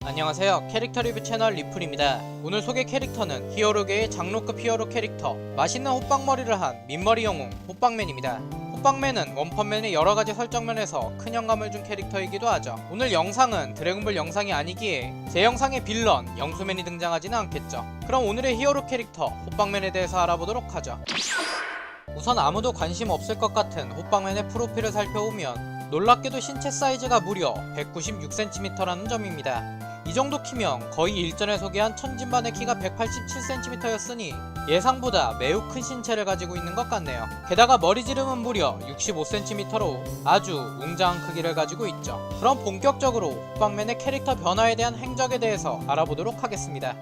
안녕하세요, 캐릭터 리뷰 채널 리플입니다. 오늘 소개 캐릭터는 히어로계의 장로급 히어로 캐릭터, 맛있는 호빵머리를 한 민머리 영웅 호빵맨입니다. 호빵맨은 원펀맨의 여러가지 설정면에서 큰 영감을 준 캐릭터이기도 하죠. 오늘 영상은 드래곤볼 영상이 아니기에 제 영상의 빌런 영수맨이 등장하지는 않겠죠. 그럼 오늘의 히어로 캐릭터 호빵맨에 대해서 알아보도록 하죠. 우선 아무도 관심 없을 것 같은 호빵맨의 프로필을 살펴보면 놀랍게도 신체 사이즈가 무려 196cm라는 점입니다. 이 정도 키면 거의 일전에 소개한 천진반의 키가 187cm였으니 예상보다 매우 큰 신체를 가지고 있는 것 같네요. 게다가 머리지름은 무려 65cm로 아주 웅장한 크기를 가지고 있죠. 그럼 본격적으로 호빵맨의 캐릭터 변화에 대한 행적에 대해서 알아보도록 하겠습니다.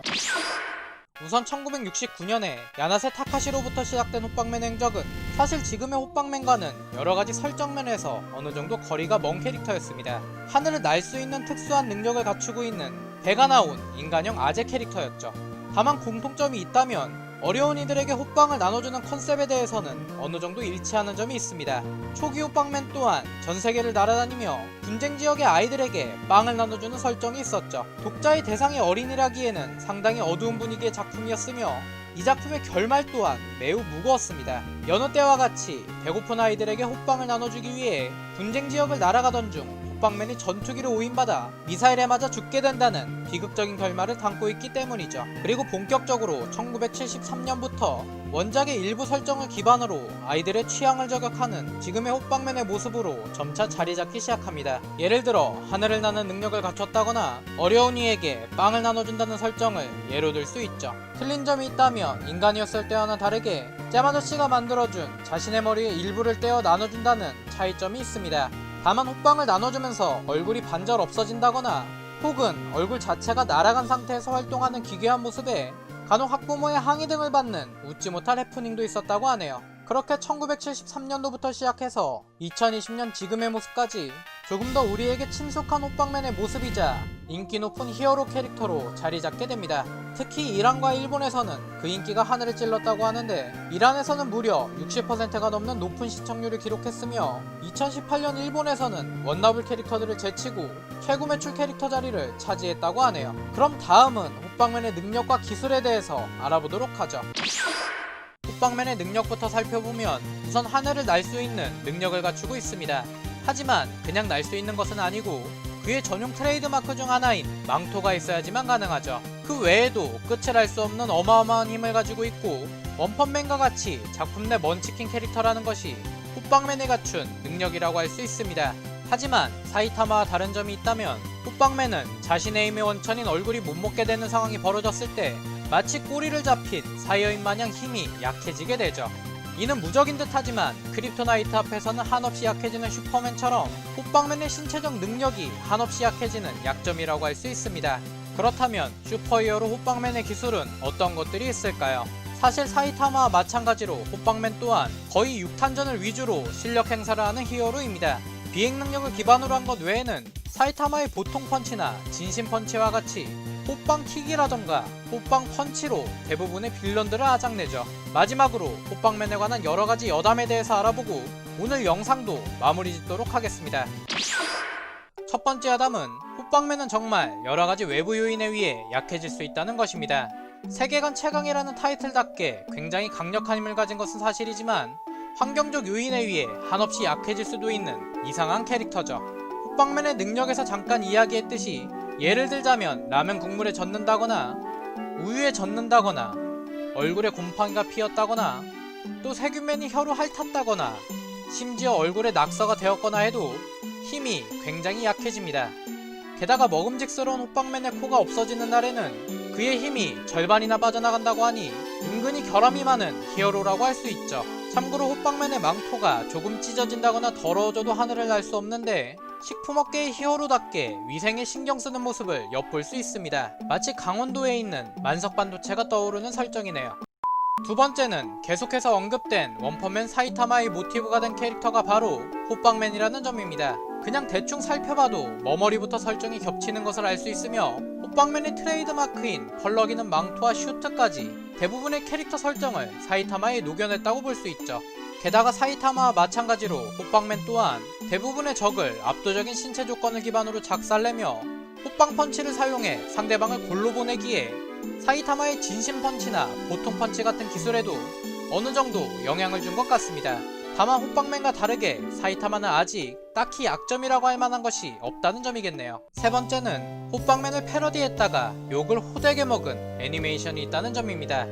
우선 1969년에 야나세 타카시로부터 시작된 호빵맨 행적은 사실 지금의 호빵맨과는 여러가지 설정면에서 어느정도 거리가 먼 캐릭터였습니다. 하늘을 날 수 있는 특수한 능력을 갖추고 있는 배가 나온 인간형 아재 캐릭터였죠. 다만 공통점이 있다면 어려운 이들에게 호빵을 나눠주는 컨셉에 대해서는 어느정도 일치하는 점이 있습니다. 초기 호빵맨 또한 전세계를 날아다니며 분쟁 지역의 아이들에게 빵을 나눠주는 설정이 있었죠. 독자의 대상이 어린이라기에는 상당히 어두운 분위기의 작품이었으며 이 작품의 결말 또한 매우 무거웠습니다. 여느 때와 같이 배고픈 아이들에게 호빵을 나눠주기 위해 분쟁 지역을 날아가던 중 호빵맨이 전투기로 오인받아 미사일에 맞아 죽게 된다는 비극적인 결말을 담고 있기 때문이죠. 그리고 본격적으로 1973년부터 원작의 일부 설정을 기반으로 아이들의 취향을 저격하는 지금의 호빵맨의 모습으로 점차 자리 잡기 시작합니다. 예를 들어 하늘을 나는 능력을 갖췄다거나 어려운 이에게 빵을 나눠준다는 설정을 예로 들 수 있죠. 틀린 점이 있다면 인간이었을 때와는 다르게 잼 아저씨가 만들어준 자신의 머리의 일부를 떼어 나눠준다는 차이점이 있습니다. 다만 호빵을 나눠주면서 얼굴이 반절 없어진다거나 혹은 얼굴 자체가 날아간 상태에서 활동하는 기괴한 모습에 간혹 학부모의 항의 등을 받는 웃지 못할 해프닝도 있었다고 하네요. 그렇게 1973년도부터 시작해서 2020년 지금의 모습까지 조금 더 우리에게 친숙한 호빵맨의 모습이자 인기 높은 히어로 캐릭터로 자리 잡게 됩니다. 특히 이란과 일본에서는 그 인기가 하늘을 찔렀다고 하는데 이란에서는 무려 60%가 넘는 높은 시청률을 기록했으며 2018년 일본에서는 원나블 캐릭터들을 제치고 최고 매출 캐릭터 자리를 차지했다고 하네요. 그럼 다음은 호빵맨의 능력과 기술에 대해서 알아보도록 하죠. 호빵맨의 능력부터 살펴보면 우선 하늘을 날 수 있는 능력을 갖추고 있습니다. 하지만 그냥 날 수 있는 것은 아니고 그의 전용 트레이드마크 중 하나인 망토가 있어야지만 가능하죠. 그 외에도 끝을 알 수 없는 어마어마한 힘을 가지고 있고 원펀맨과 같이 작품 내 먼치킨 캐릭터라는 것이 호빵맨이 갖춘 능력이라고 할 수 있습니다. 하지만 사이타마와 다른 점이 있다면 호빵맨은 자신의 힘의 원천인 얼굴이 못 먹게 되는 상황이 벌어졌을 때 마치 꼬리를 잡힌 사이어인 마냥 힘이 약해지게 되죠. 이는 무적인 듯 하지만 크립토나이트 앞에서는 한없이 약해지는 슈퍼맨처럼 호빵맨의 신체적 능력이 한없이 약해지는 약점이라고 할 수 있습니다. 그렇다면 슈퍼히어로 호빵맨의 기술은 어떤 것들이 있을까요? 사실 사이타마와 마찬가지로 호빵맨 또한 거의 6탄전을 위주로 실력 행사를 하는 히어로입니다. 비행 능력을 기반으로 한 것 외에는 사이타마의 보통 펀치나 진심 펀치와 같이 호빵 킥이라던가 호빵 펀치로 대부분의 빌런들을 아작내죠. 마지막으로 호빵맨에 관한 여러가지 여담에 대해서 알아보고 오늘 영상도 마무리 짓도록 하겠습니다. 첫 번째 여담은 호빵맨은 정말 여러가지 외부 요인에 의해 약해질 수 있다는 것입니다. 세계관 최강이라는 타이틀답게 굉장히 강력한 힘을 가진 것은 사실이지만 환경적 요인에 의해 한없이 약해질 수도 있는 이상한 캐릭터죠. 호빵맨의 능력에서 잠깐 이야기했듯이 예를 들자면 라면 국물에 젓는다거나 우유에 젓는다거나 얼굴에 곰팡이가 피었다거나 또 세균맨이 혀로 핥았다거나 심지어 얼굴에 낙서가 되었거나 해도 힘이 굉장히 약해집니다. 게다가 먹음직스러운 호빵맨의 코가 없어지는 날에는 그의 힘이 절반이나 빠져나간다고 하니 은근히 결함이 많은 히어로라고 할 수 있죠. 참고로 호빵맨의 망토가 조금 찢어진다거나 더러워져도 하늘을 날 수 없는데 식품업계의 히어로답게 위생에 신경쓰는 모습을 엿볼 수 있습니다. 마치 강원도에 있는 만석반도체가 떠오르는 설정이네요. 두 번째는 계속해서 언급된 원펀맨 사이타마의 모티브가 된 캐릭터가 바로 호빵맨이라는 점입니다. 그냥 대충 살펴봐도 머머리부터 설정이 겹치는 것을 알 수 있으며 호빵맨의 트레이드마크인 펄럭이는 망토와 슈트까지 대부분의 캐릭터 설정을 사이타마에 녹여냈다고 볼 수 있죠. 게다가 사이타마와 마찬가지로 호빵맨 또한 대부분의 적을 압도적인 신체 조건을 기반으로 작살내며 호빵 펀치를 사용해 상대방을 골로 보내기에 사이타마의 진심 펀치나 보통 펀치 같은 기술에도 어느 정도 영향을 준 것 같습니다. 다만 호빵맨과 다르게 사이타마는 아직 딱히 약점이라고 할 만한 것이 없다는 점이겠네요. 세 번째는 호빵맨을 패러디했다가 욕을 호되게 먹은 애니메이션이 있다는 점입니다.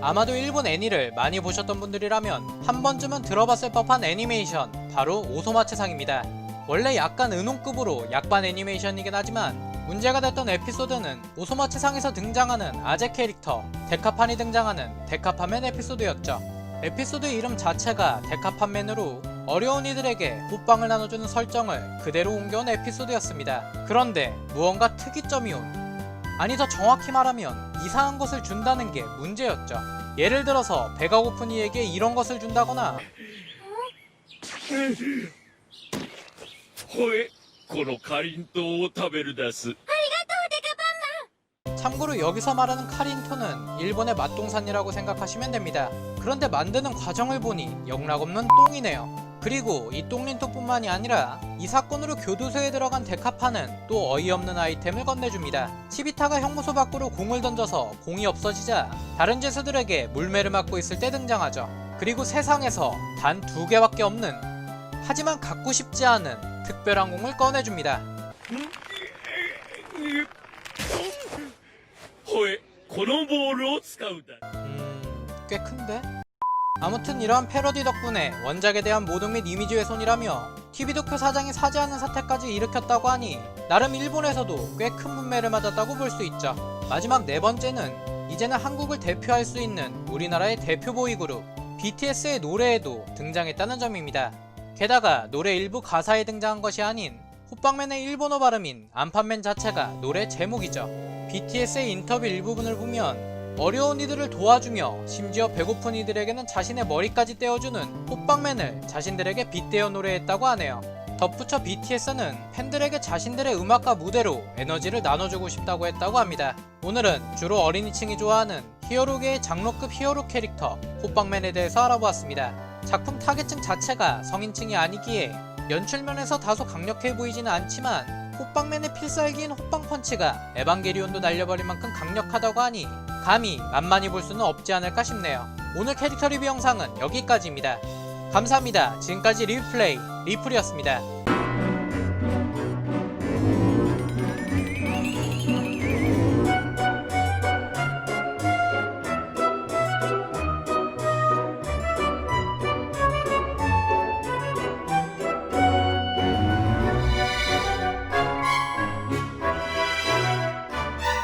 아마도 일본 애니를 많이 보셨던 분들이라면 한 번쯤은 들어봤을 법한 애니메이션, 바로 오소마츠상입니다. 원래 약간 은혼급으로 약반 애니메이션이긴 하지만 문제가 됐던 에피소드는 오소마츠상에서 등장하는 아재 캐릭터 데카판이 등장하는 데카판맨 에피소드였죠. 에피소드 이름 자체가 데카판맨으로 어려운 이들에게 호빵을 나눠주는 설정을 그대로 옮겨온 에피소드였습니다. 그런데 무언가 특이점이 아니 더 정확히 말하면 이상한 것을 준다는 게 문제였죠. 예를 들어서 배가 고픈 이에게 이런 것을 준다거나 ほえ、このかりんとうを食べるだす。 참고로 여기서 말하는 카린토는 일본의 맛동산이라고 생각하시면 됩니다. 그런데 만드는 과정을 보니 영락없는 똥이네요. 그리고 이 똥린토뿐만이 아니라 이 사건으로 교도소에 들어간 데카파는 또 어이없는 아이템을 건네줍니다. 치비타가 형무소 밖으로 공을 던져서 공이 없어지자 다른 죄수들에게 물매를 맞고 있을 때 등장하죠. 그리고 세상에서 단 2개밖에 없는, 하지만 갖고 싶지 않은 특별한 공을 꺼내줍니다. ほえ、このボールを使うだ。 꽤 큰데? 아무튼 이러한 패러디 덕분에 원작에 대한 모독 및 이미지 훼손이라며 TV도쿄 사장이 사죄하는 사태까지 일으켰다고 하니 나름 일본에서도 꽤 큰 문매를 맞았다고 볼 수 있죠. 마지막 네 번째는 이제는 한국을 대표할 수 있는 우리나라의 대표 보이그룹 BTS의 노래에도 등장했다는 점입니다. 게다가 노래 일부 가사에 등장한 것이 아닌 호빵맨의 일본어 발음인 안판맨 자체가 노래 제목이죠. BTS의 인터뷰 일부분을 보면 어려운 이들을 도와주며 심지어 배고픈 이들에게는 자신의 머리까지 떼어주는 호빵맨을 자신들에게 빗대어 노래했다고 하네요. 덧붙여 BTS는 팬들에게 자신들의 음악과 무대로 에너지를 나눠주고 싶다고 했다고 합니다. 오늘은 주로 어린이층이 좋아하는 히어로계의 장로급 히어로 캐릭터 호빵맨에 대해서 알아보았습니다. 작품 타겟층 자체가 성인층이 아니기에 연출면에서 다소 강력해 보이지는 않지만 호빵맨의 필살기인 호빵펀치가 에반게리온도 날려버릴 만큼 강력하다고 하니 감히 만만히 볼 수는 없지 않을까 싶네요. 오늘 캐릭터 리뷰 영상은 여기까지입니다. 감사합니다. 지금까지 리플레이 리플이었습니다.